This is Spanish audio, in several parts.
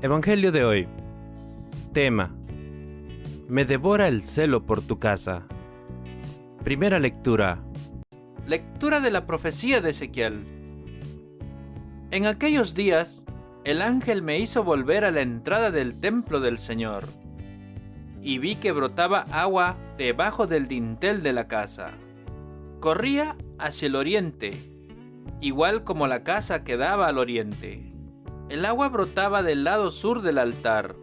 Evangelio de hoy. Tema: Me devora el celo por tu casa. Primera lectura. Lectura de la profecía de Ezequiel. En aquellos días, el ángel me hizo volver a la entrada del templo del Señor, y vi que brotaba agua debajo del dintel de la casa. Corría hacia el oriente, igual como la casa que daba al oriente. El agua brotaba del lado sur del altar.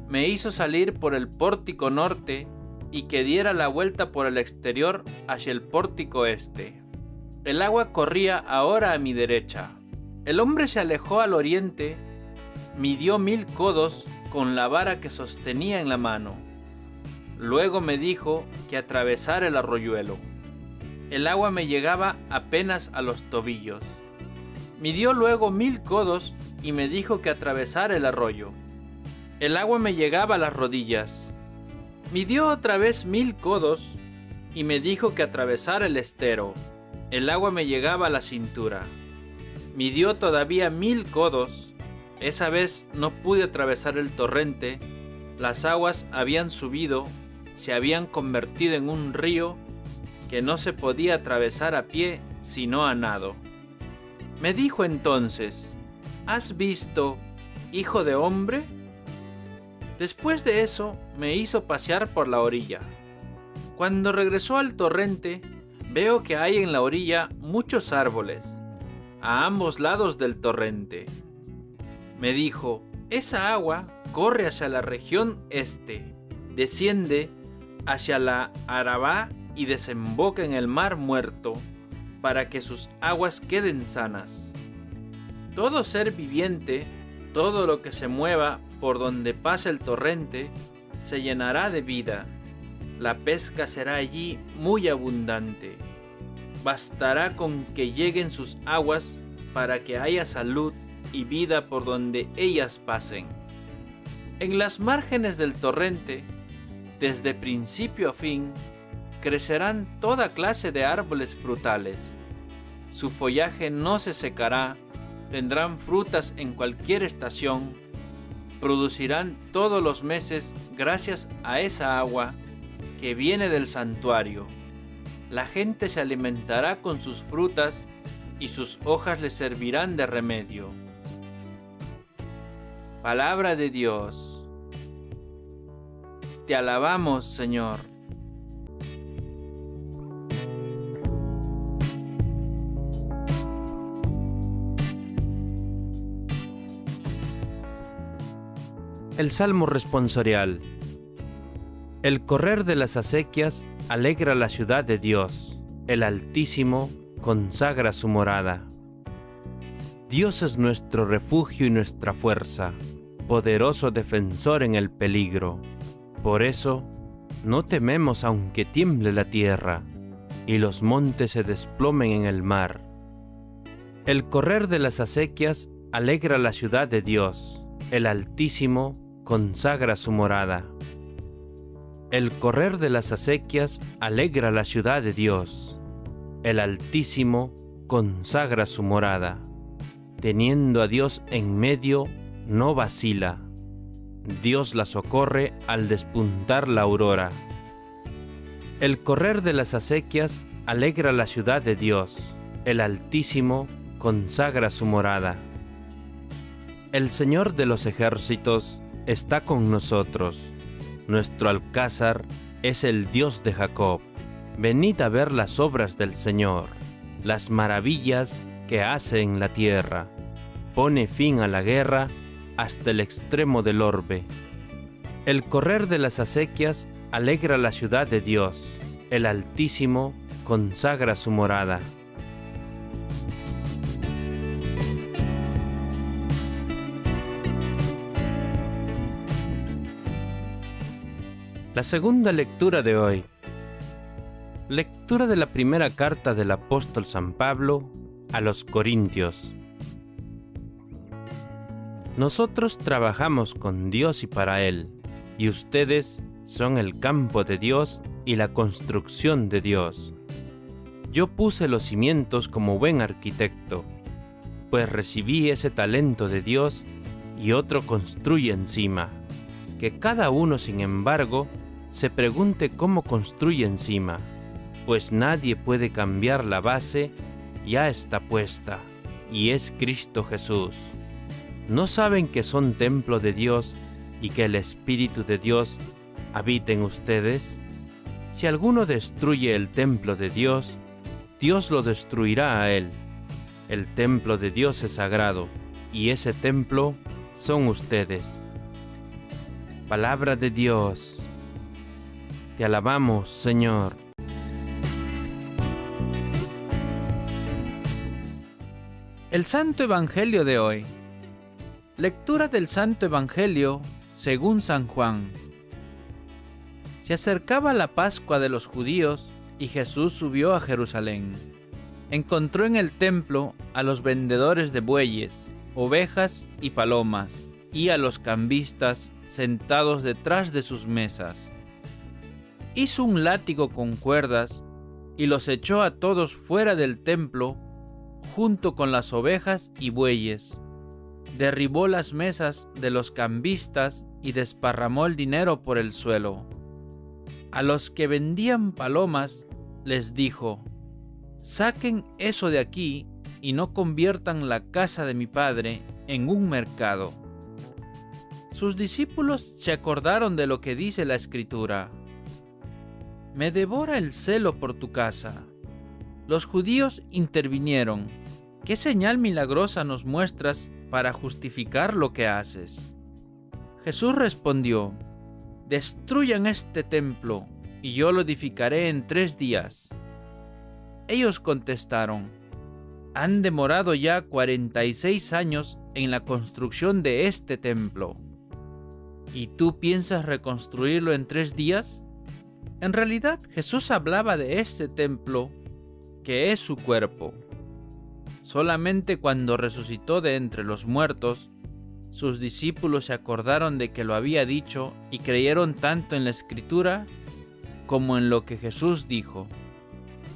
Me hizo salir por el pórtico norte y que diera la vuelta por el exterior hacia el pórtico este. El agua corría ahora a mi derecha. El hombre se alejó al oriente, midió 1000 codos con la vara que sostenía en la mano. Luego me dijo que atravesara el arroyuelo. El agua me llegaba apenas a los tobillos. Midió luego 1000 codos y me dijo que atravesara el arroyo. El agua me llegaba a las rodillas. Midió otra vez 1000 codos y me dijo que atravesara el estero. El agua me llegaba a la cintura. Midió todavía 1000 codos. Esa vez no pude atravesar el torrente. Las aguas habían subido, se habían convertido en un río que no se podía atravesar a pie sino a nado. Me dijo entonces: ¿Has visto, hijo de hombre? Después de eso me hizo pasear por la orilla. Cuando regresó al torrente, veo que hay en la orilla muchos árboles, a ambos lados del torrente. Me dijo: esa agua corre hacia la región este, desciende hacia la Arabá y desemboca en el mar muerto, para que sus aguas queden sanas. Todo ser viviente, todo lo que se mueva por donde pase el torrente, se llenará de vida. La pesca será allí muy abundante. Bastará con que lleguen sus aguas para que haya salud y vida por donde ellas pasen. En las márgenes del torrente, desde principio a fin, crecerán toda clase de árboles frutales. Su follaje no se secará, tendrán frutas en cualquier estación, producirán todos los meses gracias a esa agua que viene del santuario. La gente se alimentará con sus frutas y sus hojas le servirán de remedio. Palabra de Dios. Te alabamos, Señor. El Salmo responsorial. El correr de las acequias alegra la ciudad de Dios. El Altísimo consagra su morada. Dios es nuestro refugio y nuestra fuerza, poderoso defensor en el peligro. Por eso, no tememos aunque tiemble la tierra y los montes se desplomen en el mar. El correr de las acequias alegra la ciudad de Dios. El Altísimo consagra su morada. El correr de las acequias alegra la ciudad de Dios. El Altísimo consagra su morada. Teniendo a Dios en medio, no vacila. Dios la socorre al despuntar la aurora. El correr de las acequias alegra la ciudad de Dios. El Altísimo consagra su morada. El Señor de los ejércitos está con nosotros. Nuestro alcázar es el Dios de Jacob. Venid a ver las obras del Señor, las maravillas que hace en la tierra. Pone fin a la guerra hasta el extremo del orbe. El correr de las acequias alegra la ciudad de Dios. El Altísimo consagra su morada. La segunda lectura de hoy. Lectura de la primera carta del apóstol San Pablo a los Corintios. Nosotros trabajamos con Dios y para Él, y ustedes son el campo de Dios y la construcción de Dios. Yo puse los cimientos como buen arquitecto, pues recibí ese talento de Dios y otro construye encima. Que cada uno, sin embargo, se pregunte cómo construye encima, pues nadie puede cambiar la base, ya está puesta, y es Cristo Jesús. ¿No saben que son templo de Dios y que el Espíritu de Dios habita en ustedes? Si alguno destruye el templo de Dios, Dios lo destruirá a él. El templo de Dios es sagrado, y ese templo son ustedes. Palabra de Dios. Te alabamos, Señor. El Santo Evangelio de hoy. Lectura del Santo Evangelio según San Juan. Se acercaba la Pascua de los judíos y Jesús subió a Jerusalén. Encontró en el templo a los vendedores de bueyes, ovejas y palomas, y a los cambistas sentados detrás de sus mesas. Hizo un látigo con cuerdas y los echó a todos fuera del templo, junto con las ovejas y bueyes. Derribó las mesas de los cambistas y desparramó el dinero por el suelo. A los que vendían palomas les dijo: «Saquen eso de aquí y no conviertan la casa de mi Padre en un mercado». Sus discípulos se acordaron de lo que dice la Escritura: «Me devora el celo por tu casa». Los judíos intervinieron: «¿Qué señal milagrosa nos muestras para justificar lo que haces?». Jesús respondió: «Destruyan este templo, y yo lo edificaré en 3 días». Ellos contestaron: «Han demorado ya 46 años en la construcción de este templo, ¿y tú piensas reconstruirlo en 3 días? En realidad, Jesús hablaba de este templo, que es su cuerpo. Solamente cuando resucitó de entre los muertos, sus discípulos se acordaron de que lo había dicho y creyeron tanto en la Escritura como en lo que Jesús dijo.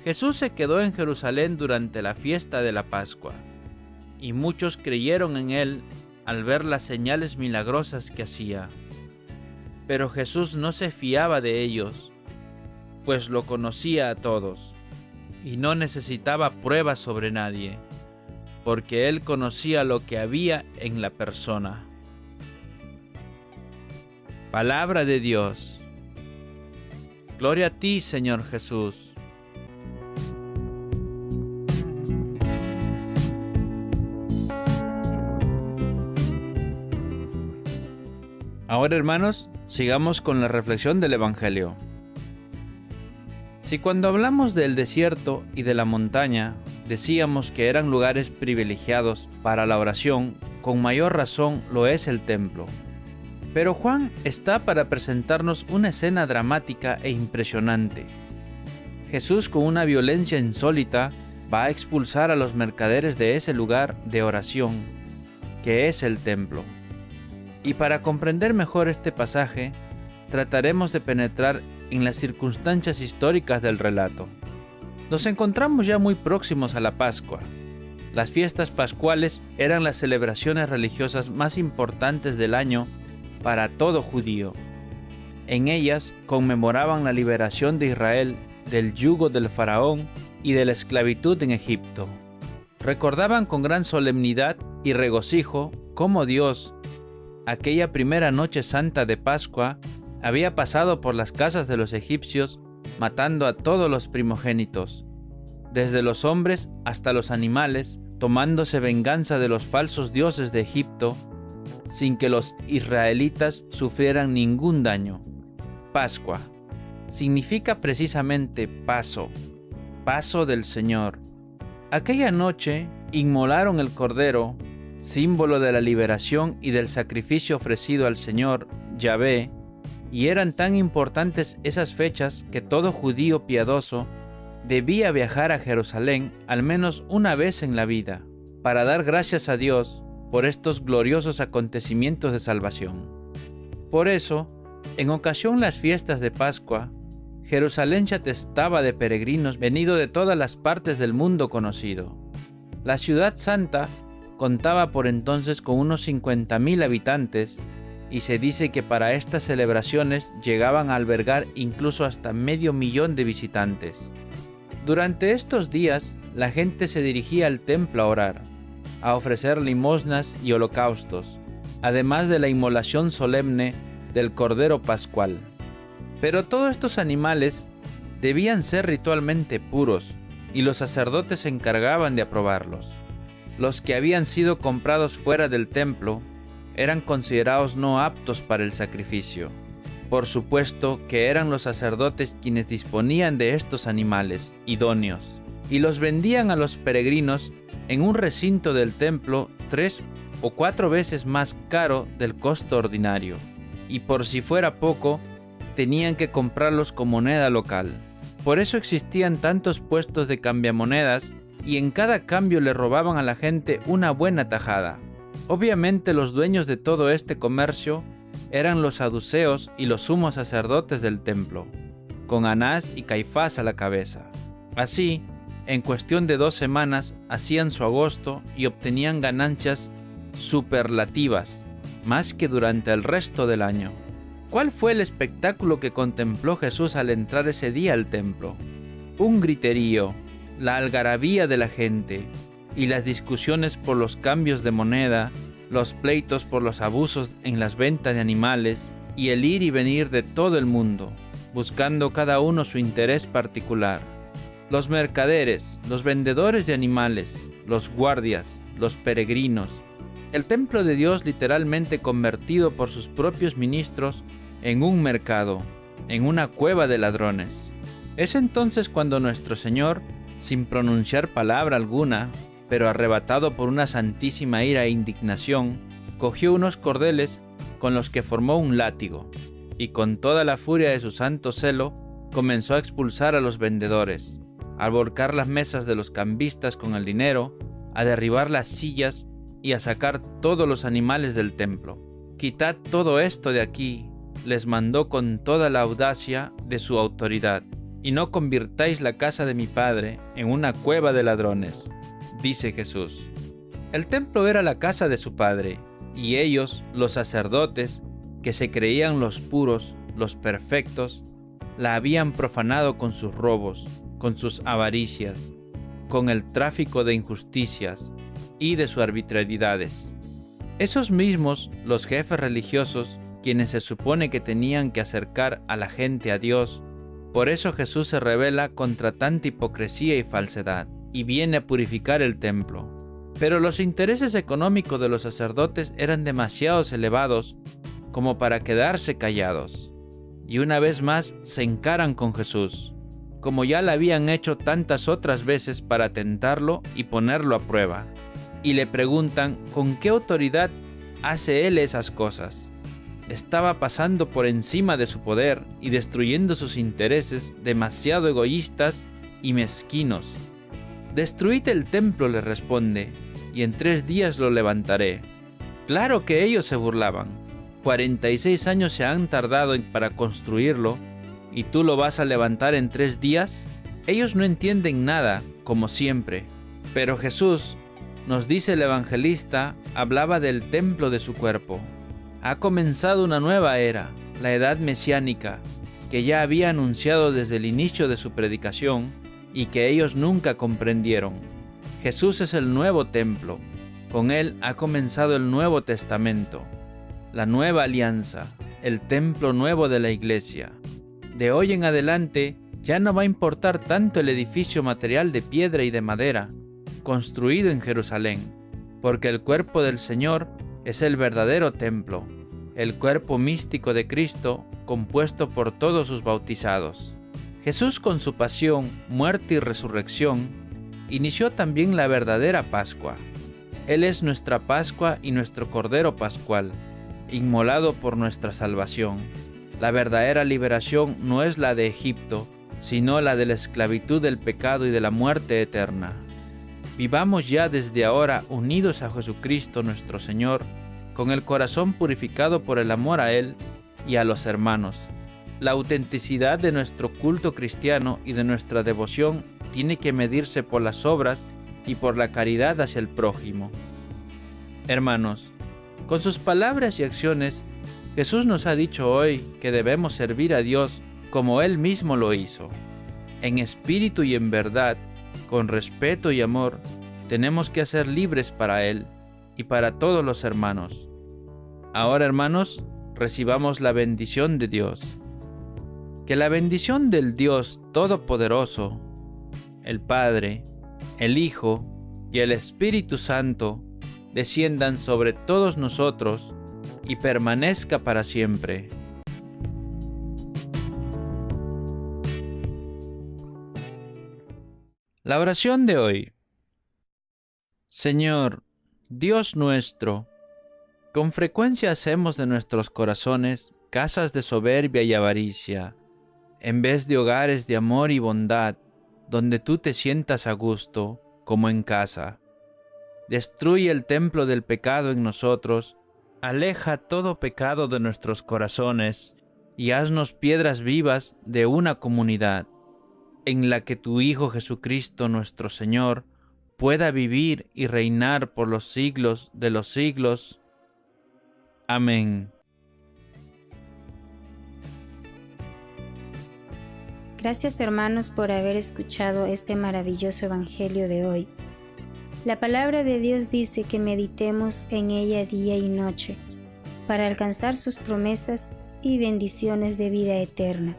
Jesús se quedó en Jerusalén durante la fiesta de la Pascua, y muchos creyeron en él al ver las señales milagrosas que hacía. Pero Jesús no se fiaba de ellos, pues lo conocía a todos, y no necesitaba pruebas sobre nadie, porque él conocía lo que había en la persona. Palabra de Dios. Gloria a ti, Señor Jesús. Ahora, hermanos, sigamos con la reflexión del Evangelio. Si cuando hablamos del desierto y de la montaña decíamos que eran lugares privilegiados para la oración, con mayor razón lo es el templo. Pero Juan está para presentarnos una escena dramática e impresionante. Jesús, con una violencia insólita, va a expulsar a los mercaderes de ese lugar de oración, que es el templo. Y para comprender mejor este pasaje, trataremos de penetrar en las circunstancias históricas del relato. Nos encontramos ya muy próximos a la Pascua. Las fiestas pascuales eran las celebraciones religiosas más importantes del año para todo judío. En ellas conmemoraban la liberación de Israel del yugo del faraón y de la esclavitud en Egipto. Recordaban con gran solemnidad y regocijo cómo Dios, aquella primera noche santa de Pascua, había pasado por las casas de los egipcios matando a todos los primogénitos, desde los hombres hasta los animales, tomándose venganza de los falsos dioses de Egipto, sin que los israelitas sufrieran ningún daño. Pascua significa precisamente paso, paso del Señor. Aquella noche inmolaron el cordero, símbolo de la liberación y del sacrificio ofrecido al Señor, Yahvé, y eran tan importantes esas fechas que todo judío piadoso debía viajar a Jerusalén al menos una vez en la vida, para dar gracias a Dios por estos gloriosos acontecimientos de salvación. Por eso, en ocasión de las fiestas de Pascua, Jerusalén se atestaba de peregrinos venidos de todas las partes del mundo conocido. La ciudad santa contaba por entonces con unos 50.000 habitantes y se dice que para estas celebraciones llegaban a albergar incluso hasta 500.000 de visitantes. Durante estos días, la gente se dirigía al templo a orar, a ofrecer limosnas y holocaustos, además de la inmolación solemne del Cordero Pascual. Pero todos estos animales debían ser ritualmente puros, y los sacerdotes se encargaban de aprobarlos. Los que habían sido comprados fuera del templo eran considerados no aptos para el sacrificio. Por supuesto que eran los sacerdotes quienes disponían de estos animales idóneos y los vendían a los peregrinos en un recinto del templo 3 o 4 veces más caro del costo ordinario, y por si fuera poco, tenían que comprarlos con moneda local. Por eso existían tantos puestos de cambiamonedas y en cada cambio le robaban a la gente una buena tajada. Obviamente los dueños de todo este comercio eran los saduceos y los sumos sacerdotes del templo, con Anás y Caifás a la cabeza. Así, en cuestión de 2 semanas hacían su agosto y obtenían ganancias superlativas, más que durante el resto del año. ¿Cuál fue el espectáculo que contempló Jesús al entrar ese día al templo? Un griterío, la algarabía de la gente y las discusiones por los cambios de moneda, los pleitos por los abusos en las ventas de animales y el ir y venir de todo el mundo, buscando cada uno su interés particular. Los mercaderes, los vendedores de animales, los guardias, los peregrinos, el templo de Dios literalmente convertido por sus propios ministros en un mercado, en una cueva de ladrones. Es entonces cuando nuestro Señor, sin pronunciar palabra alguna, pero arrebatado por una santísima ira e indignación, cogió unos cordeles con los que formó un látigo, y con toda la furia de su santo celo, comenzó a expulsar a los vendedores, a volcar las mesas de los cambistas con el dinero, a derribar las sillas y a sacar todos los animales del templo. «Quitad todo esto de aquí», les mandó con toda la audacia de su autoridad, «y no convirtáis la casa de mi Padre en una cueva de ladrones», dice Jesús. El templo era la casa de su Padre, y ellos, los sacerdotes, que se creían los puros, los perfectos, la habían profanado con sus robos, con sus avaricias, con el tráfico de injusticias y de sus arbitrariedades. Esos mismos, los jefes religiosos, quienes se supone que tenían que acercar a la gente a Dios. Por eso Jesús se rebela contra tanta hipocresía y falsedad, y viene a purificar el templo. Pero los intereses económicos de los sacerdotes eran demasiado elevados como para quedarse callados, y una vez más se encaran con Jesús, como ya lo habían hecho tantas otras veces para tentarlo y ponerlo a prueba, y le preguntan con qué autoridad hace él esas cosas. Estaba pasando por encima de su poder y destruyendo sus intereses demasiado egoístas y mezquinos. «Destruid el templo», le responde, «y en 3 días lo levantaré». Claro que ellos se burlaban. 46 años se han tardado para construirlo, ¿y tú lo vas a levantar en 3 días? Ellos no entienden nada, como siempre. Pero Jesús, nos dice el evangelista, hablaba del templo de su cuerpo. Ha comenzado una nueva era, la edad mesiánica, que ya había anunciado desde el inicio de su predicación y que ellos nunca comprendieron. Jesús es el nuevo templo, con él ha comenzado el Nuevo Testamento, la nueva alianza, el templo nuevo de la iglesia. De hoy en adelante ya no va a importar tanto el edificio material de piedra y de madera, construido en Jerusalén, porque el cuerpo del Señor es el verdadero templo, el cuerpo místico de Cristo compuesto por todos sus bautizados. Jesús, con su pasión, muerte y resurrección, inició también la verdadera Pascua. Él es nuestra Pascua y nuestro Cordero Pascual, inmolado por nuestra salvación. La verdadera liberación no es la de Egipto, sino la de la esclavitud del pecado y de la muerte eterna. Vivamos ya desde ahora unidos a Jesucristo nuestro Señor, con el corazón purificado por el amor a Él y a los hermanos. La autenticidad de nuestro culto cristiano y de nuestra devoción tiene que medirse por las obras y por la caridad hacia el prójimo. Hermanos, con sus palabras y acciones, Jesús nos ha dicho hoy que debemos servir a Dios como Él mismo lo hizo. En espíritu y en verdad, con respeto y amor, tenemos que ser libres para Él y para todos los hermanos. Ahora, hermanos, recibamos la bendición de Dios. Que la bendición del Dios Todopoderoso, el Padre, el Hijo y el Espíritu Santo desciendan sobre todos nosotros y permanezca para siempre. La oración de hoy. Señor, Dios nuestro, con frecuencia hacemos de nuestros corazones casas de soberbia y avaricia, en vez de hogares de amor y bondad, donde tú te sientas a gusto, como en casa. Destruye el templo del pecado en nosotros, aleja todo pecado de nuestros corazones y haznos piedras vivas de una comunidad, en la que tu Hijo Jesucristo nuestro Señor pueda vivir y reinar por los siglos de los siglos. Amén. Gracias, hermanos, por haber escuchado este maravilloso Evangelio de hoy. La palabra de Dios dice que meditemos en ella día y noche, para alcanzar sus promesas y bendiciones de vida eterna.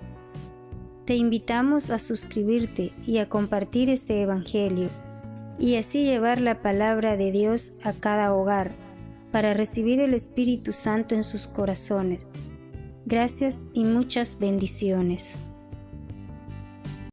Te invitamos a suscribirte y a compartir este Evangelio, y así llevar la palabra de Dios a cada hogar, para recibir el Espíritu Santo en sus corazones. Gracias y muchas bendiciones.